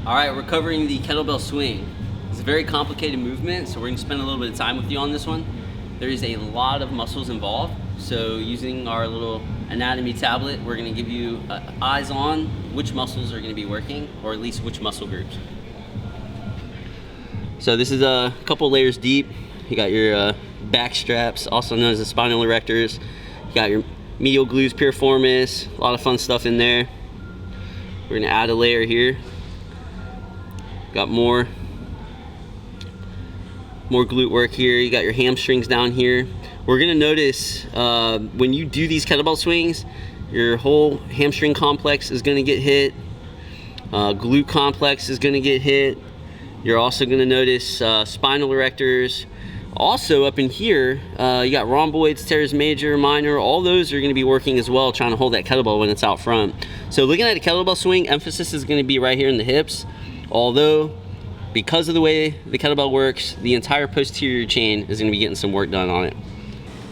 All right, we're covering the kettlebell swing. It's a very complicated movement, so we're gonna spend a little bit of time with you on this one. There is a lot of muscles involved, so using our little anatomy tablet, we're gonna give you eyes on which muscles are gonna be working, or at least which muscle groups. So this is a couple layers deep. You got your back straps, also known as the spinal erectors. You got your medial gluteus piriformis, a lot of fun stuff in there. We're gonna add a layer here. Got more glute work here. You got your hamstrings down here. We're gonna notice when you do these kettlebell swings, your whole hamstring complex is gonna get hit. Glute complex is gonna get hit. You're also gonna notice spinal erectors. Also up in here, you got rhomboids, teres major, minor, all those are gonna be working as well, trying to hold that kettlebell when it's out front. So looking at a kettlebell swing, emphasis is gonna be right here in the hips. Although, because of the way the kettlebell works, the entire posterior chain is gonna be getting some work done on it.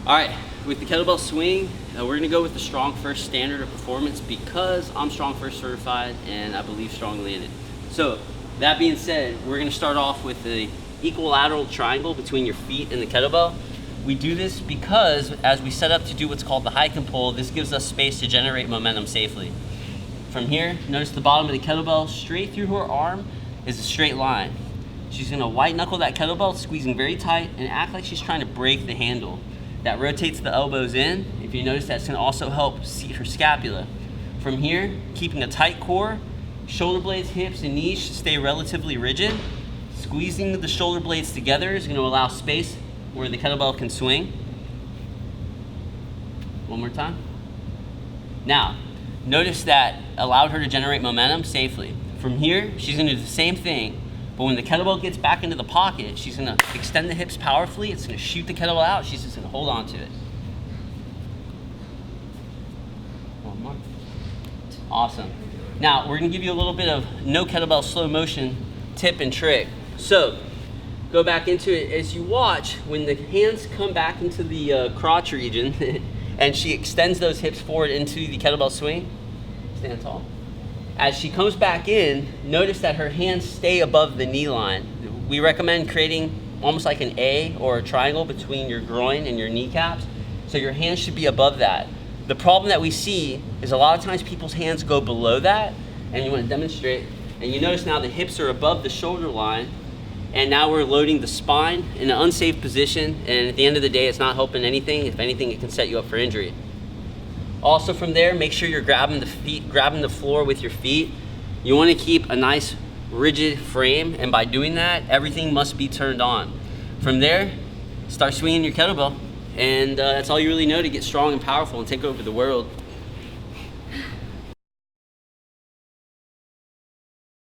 All right, with the kettlebell swing, we're gonna go with the Strong First standard of performance because I'm Strong First certified and I believe strongly in it. So, that being said, we're gonna start off with the equilateral triangle between your feet and the kettlebell. We do this because as we set up to do what's called the hike and pull, this gives us space to generate momentum safely. From here, notice the bottom of the kettlebell, straight through her arm is a straight line. She's gonna white knuckle that kettlebell, squeezing very tight, and act like she's trying to break the handle. That rotates the elbows in. If you notice, that's gonna also help seat her scapula. From here, keeping a tight core, shoulder blades, hips, and knees should stay relatively rigid. Squeezing the shoulder blades together is gonna allow space where the kettlebell can swing. One more time. Now, notice that allowed her to generate momentum safely. From here, she's gonna do the same thing, but when the kettlebell gets back into the pocket, she's gonna extend the hips powerfully, it's gonna shoot the kettlebell out, she's just gonna hold on to it. One more. Awesome. Now, we're gonna give you a little bit of no kettlebell slow motion tip and trick. So, go back into it. As you watch, when the hands come back into the crotch region, and she extends those hips forward into the kettlebell swing, stand tall. As she comes back in, notice that her hands stay above the knee line. We recommend creating almost like an A or a triangle between your groin and your kneecaps, so your hands should be above that. The problem that we see is a lot of times people's hands go below that, and you want to demonstrate, and you notice now the hips are above the shoulder line, and now we're loading the spine in an unsafe position, and at the end of the day, it's not helping anything. If anything, it can set you up for injury. Also from there, make sure you're grabbing the floor with your feet. You want to keep a nice rigid frame, and by doing that, everything must be turned on. From there, start swinging your kettlebell, and that's all you really know to get strong and powerful and take over the world.